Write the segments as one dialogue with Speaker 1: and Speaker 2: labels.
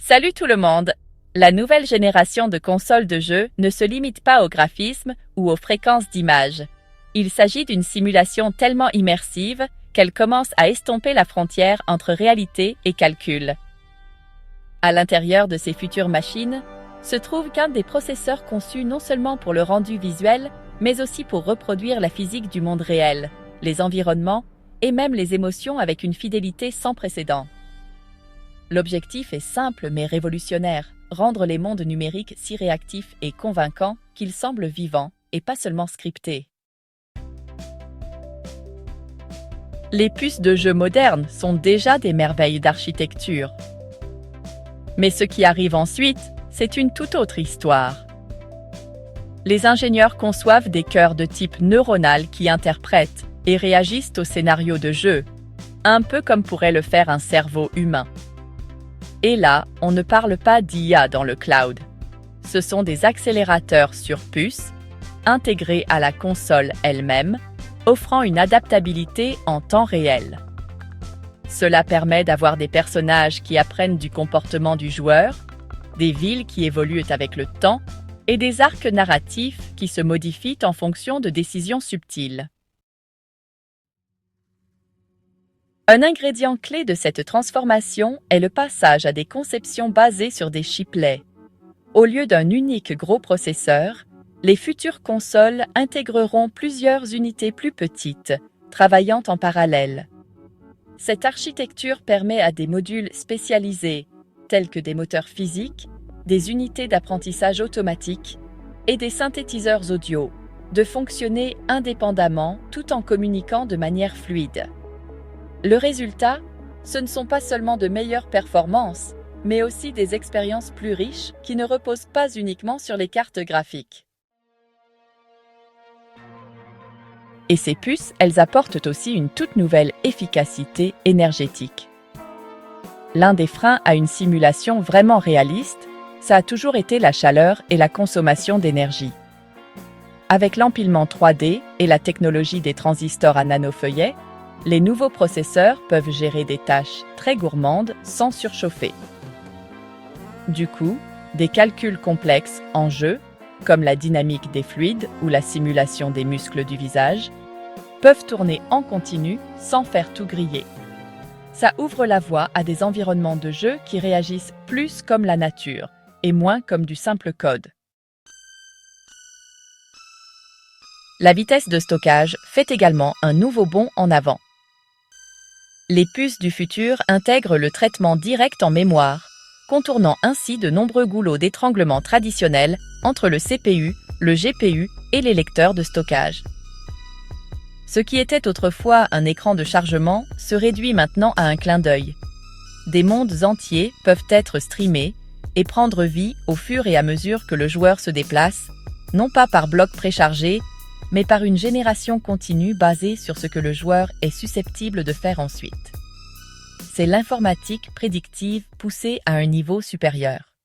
Speaker 1: Salut tout le monde! La nouvelle génération de consoles de jeux ne se limite pas au graphisme ou aux fréquences d'image. Il s'agit d'une simulation tellement immersive qu'elle commence à estomper la frontière entre réalité et calcul. À l'intérieur de ces futures machines se trouve qu'un des processeurs conçus non seulement pour le rendu visuel, mais aussi pour reproduire la physique du monde réel, les environnements et même les émotions avec une fidélité sans précédent. L'objectif est simple mais révolutionnaire, rendre les mondes numériques si réactifs et convaincants qu'ils semblent vivants et pas seulement scriptés. Les puces de jeux modernes sont déjà des merveilles d'architecture. Mais ce qui arrive ensuite, c'est une toute autre histoire. Les ingénieurs conçoivent des cœurs de type neuronal qui interprètent et réagissent aux scénarios de jeu, un peu comme pourrait le faire un cerveau humain. Et là, on ne parle pas d'IA dans le cloud. Ce sont des accélérateurs sur puce, intégrés à la console elle-même, offrant une adaptabilité en temps réel. Cela permet d'avoir des personnages qui apprennent du comportement du joueur, des villes qui évoluent avec le temps et des arcs narratifs qui se modifient en fonction de décisions subtiles. Un ingrédient clé de cette transformation est le passage à des conceptions basées sur des chiplets. Au lieu d'un unique gros processeur, les futures consoles intégreront plusieurs unités plus petites, travaillant en parallèle. Cette architecture permet à des modules spécialisés, tels que des moteurs physiques, des unités d'apprentissage automatique et des synthétiseurs audio, de fonctionner indépendamment tout en communiquant de manière fluide. Le résultat, ce ne sont pas seulement de meilleures performances, mais aussi des expériences plus riches qui ne reposent pas uniquement sur les cartes graphiques. Et ces puces, elles apportent aussi une toute nouvelle efficacité énergétique. L'un des freins à une simulation vraiment réaliste, ça a toujours été la chaleur et la consommation d'énergie. Avec l'empilement 3D et la technologie des transistors à nanofeuillets, les nouveaux processeurs peuvent gérer des tâches très gourmandes sans surchauffer. Du coup, des calculs complexes en jeu, comme la dynamique des fluides ou la simulation des muscles du visage, peuvent tourner en continu sans faire tout griller. Ça ouvre la voie à des environnements de jeu qui réagissent plus comme la nature et moins comme du simple code. La vitesse de stockage fait également un nouveau bond en avant. Les puces du futur intègrent le traitement direct en mémoire, contournant ainsi de nombreux goulots d'étranglement traditionnels entre le CPU, le GPU et les lecteurs de stockage. Ce qui était autrefois un écran de chargement se réduit maintenant à un clin d'œil. Des mondes entiers peuvent être streamés et prendre vie au fur et à mesure que le joueur se déplace, non pas par blocs préchargés, mais par une génération continue basée sur ce que le joueur est susceptible de faire ensuite. C'est l'informatique prédictive poussée à un niveau supérieur.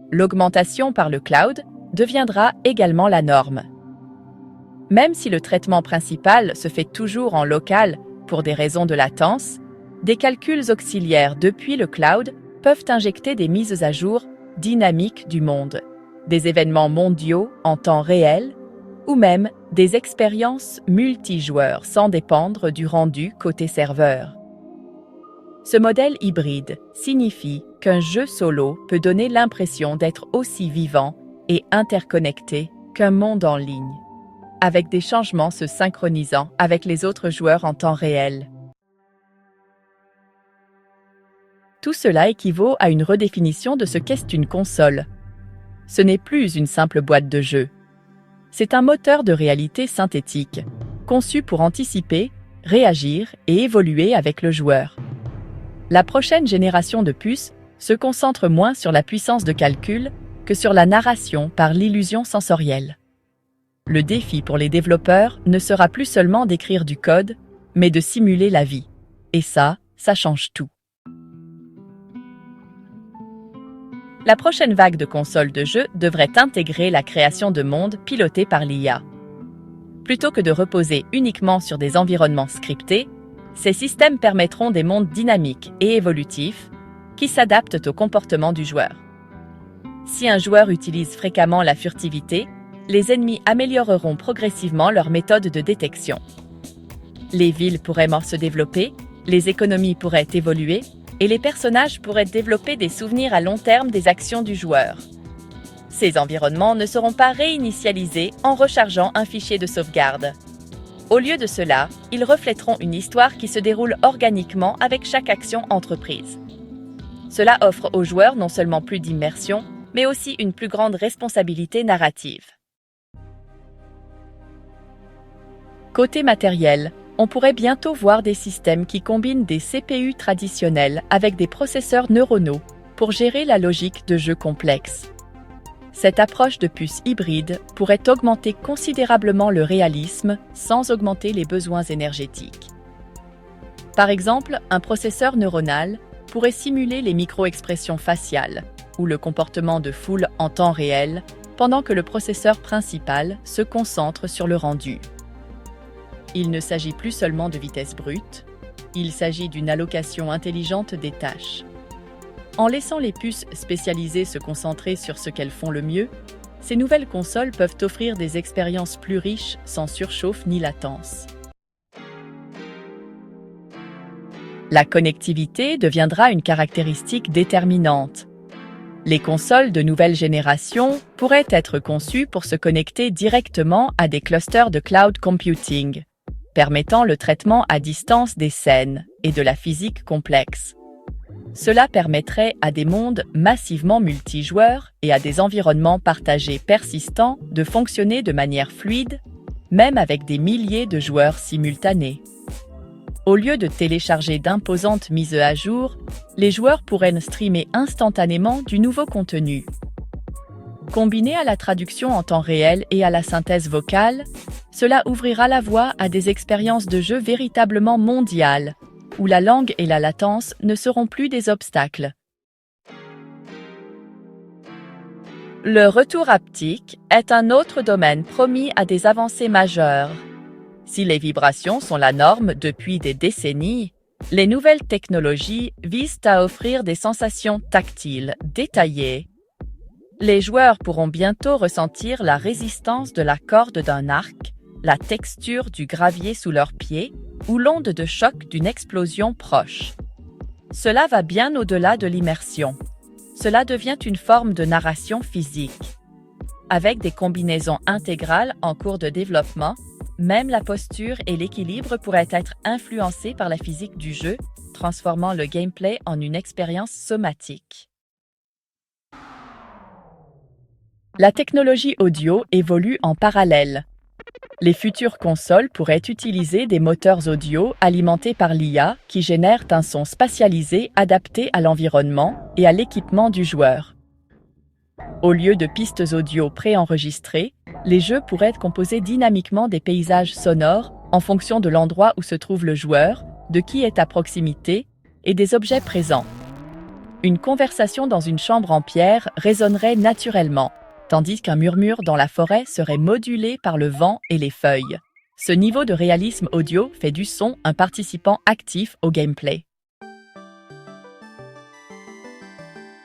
Speaker 1: L'augmentation par le cloud deviendra également la norme. Même si le traitement principal se fait toujours en local pour des raisons de latence, des calculs auxiliaires depuis le cloud peuvent injecter des mises à jour dynamiques du monde, des événements mondiaux en temps réel ou même des expériences multijoueurs sans dépendre du rendu côté serveur. Ce modèle hybride signifie qu'un jeu solo peut donner l'impression d'être aussi vivant et interconnecté qu'un monde en ligne, avec des changements se synchronisant avec les autres joueurs en temps réel. Tout cela équivaut à une redéfinition de ce qu'est une console. Ce n'est plus une simple boîte de jeu. C'est un moteur de réalité synthétique, conçu pour anticiper, réagir et évoluer avec le joueur. La prochaine génération de puces se concentre moins sur la puissance de calcul que sur la narration par l'illusion sensorielle. Le défi pour les développeurs ne sera plus seulement d'écrire du code, mais de simuler la vie. Et ça change tout. La prochaine vague de consoles de jeux devrait intégrer la création de mondes pilotés par l'IA. Plutôt que de reposer uniquement sur des environnements scriptés, Ces systèmes permettront des mondes dynamiques et évolutifs qui s'adaptent au comportement du joueur. Si un joueur utilise fréquemment la furtivité, les ennemis amélioreront progressivement leur méthode de détection. Les villes pourraient se développer, les économies pourraient évoluer, et les personnages pourraient développer des souvenirs à long terme des actions du joueur. Ces environnements ne seront pas réinitialisés en rechargeant un fichier de sauvegarde. Au lieu de cela, ils reflèteront une histoire qui se déroule organiquement avec chaque action entreprise. Cela offre aux joueurs non seulement plus d'immersion, mais aussi une plus grande responsabilité narrative. Côté matériel, on pourrait bientôt voir des systèmes qui combinent des CPU traditionnels avec des processeurs neuronaux pour gérer la logique de jeux complexes. Cette approche de puce hybride pourrait augmenter considérablement le réalisme sans augmenter les besoins énergétiques. Par exemple, un processeur neuronal pourrait simuler les micro-expressions faciales ou le comportement de foule en temps réel, pendant que le processeur principal se concentre sur le rendu. Il ne s'agit plus seulement de vitesse brute, il s'agit d'une allocation intelligente des tâches. En laissant les puces spécialisées se concentrer sur ce qu'elles font le mieux, ces nouvelles consoles peuvent offrir des expériences plus riches sans surchauffe ni latence. La connectivité deviendra une caractéristique déterminante. Les consoles de nouvelle génération pourraient être conçues pour se connecter directement à des clusters de cloud computing, permettant le traitement à distance des scènes et de la physique complexe. Cela permettrait à des mondes massivement multijoueurs et à des environnements partagés persistants de fonctionner de manière fluide, même avec des milliers de joueurs simultanés. Au lieu de télécharger d'imposantes mises à jour, les joueurs pourraient streamer instantanément du nouveau contenu. Combiné à la traduction en temps réel et à la synthèse vocale, cela ouvrira la voie à des expériences de jeu véritablement mondiales, où la langue et la latence ne seront plus des obstacles. Le retour haptique est un autre domaine promis à des avancées majeures. Si les vibrations sont la norme depuis des décennies, les nouvelles technologies visent à offrir des sensations tactiles détaillées. Les joueurs pourront bientôt ressentir la résistance de la corde d'un arc, la texture du gravier sous leurs pieds ou l'onde de choc d'une explosion proche. Cela va bien au-delà de l'immersion. Cela devient une forme de narration physique. Avec des combinaisons intégrales en cours de développement, même la posture et l'équilibre pourraient être influencés par la physique du jeu, transformant le gameplay en une expérience somatique. La technologie audio évolue en parallèle. Les futures consoles pourraient utiliser des moteurs audio alimentés par l'IA qui génèrent un son spatialisé adapté à l'environnement et à l'équipement du joueur. Au lieu de pistes audio préenregistrées, les jeux pourraient composer dynamiquement des paysages sonores en fonction de l'endroit où se trouve le joueur, de qui est à proximité et des objets présents. Une conversation dans une chambre en pierre résonnerait naturellement, tandis qu'un murmure dans la forêt serait modulé par le vent et les feuilles. Ce niveau de réalisme audio fait du son un participant actif au gameplay.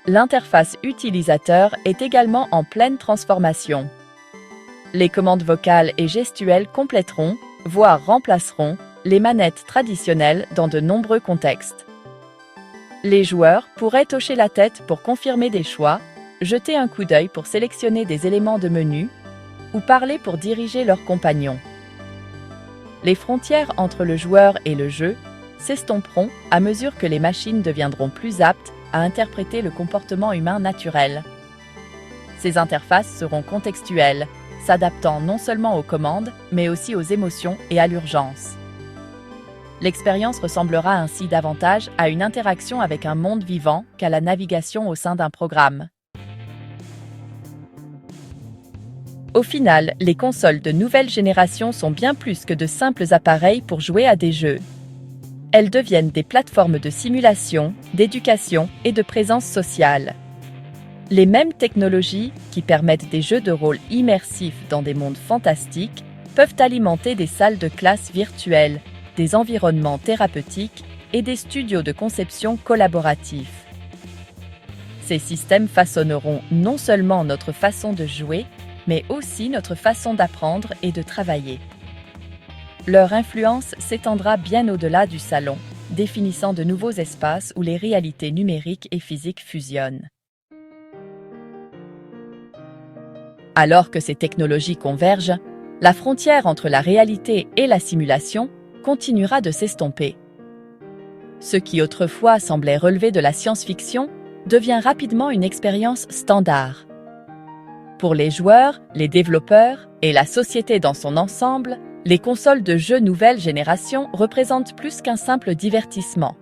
Speaker 1: L'interface utilisateur est également en pleine transformation. Les commandes vocales et gestuelles compléteront, voire remplaceront, les manettes traditionnelles dans de nombreux contextes. Les joueurs pourraient hocher la tête pour confirmer des choix, jeter un coup d'œil pour sélectionner des éléments de menu ou parler pour diriger leurs compagnons. Les frontières entre le joueur et le jeu s'estomperont à mesure que les machines deviendront plus aptes à interpréter le comportement humain naturel. Ces interfaces seront contextuelles, s'adaptant non seulement aux commandes, mais aussi aux émotions et à l'urgence. L'expérience ressemblera ainsi davantage à une interaction avec un monde vivant qu'à la navigation au sein d'un programme. Au final, les consoles de nouvelle génération sont bien plus que de simples appareils pour jouer à des jeux. Elles deviennent des plateformes de simulation, d'éducation et de présence sociale. Les mêmes technologies qui permettent des jeux de rôle immersifs dans des mondes fantastiques peuvent alimenter des salles de classe virtuelles, des environnements thérapeutiques et des studios de conception collaboratifs. Ces systèmes façonneront non seulement notre façon de jouer, mais aussi notre façon d'apprendre et de travailler. Leur influence s'étendra bien au-delà du salon, définissant de nouveaux espaces où les réalités numériques et physiques fusionnent. Alors que ces technologies convergent, la frontière entre la réalité et la simulation continuera de s'estomper. Ce qui autrefois semblait relever de la science-fiction devient rapidement une expérience standard. Pour les joueurs, les développeurs et la société dans son ensemble, les consoles de jeux nouvelle génération représentent plus qu'un simple divertissement.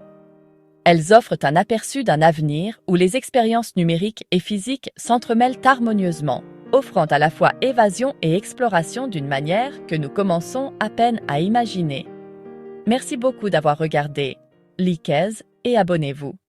Speaker 1: Elles offrent un aperçu d'un avenir où les expériences numériques et physiques s'entremêlent harmonieusement, offrant à la fois évasion et exploration d'une manière que nous commençons à peine à imaginer. Merci beaucoup d'avoir regardé. Likez et abonnez-vous.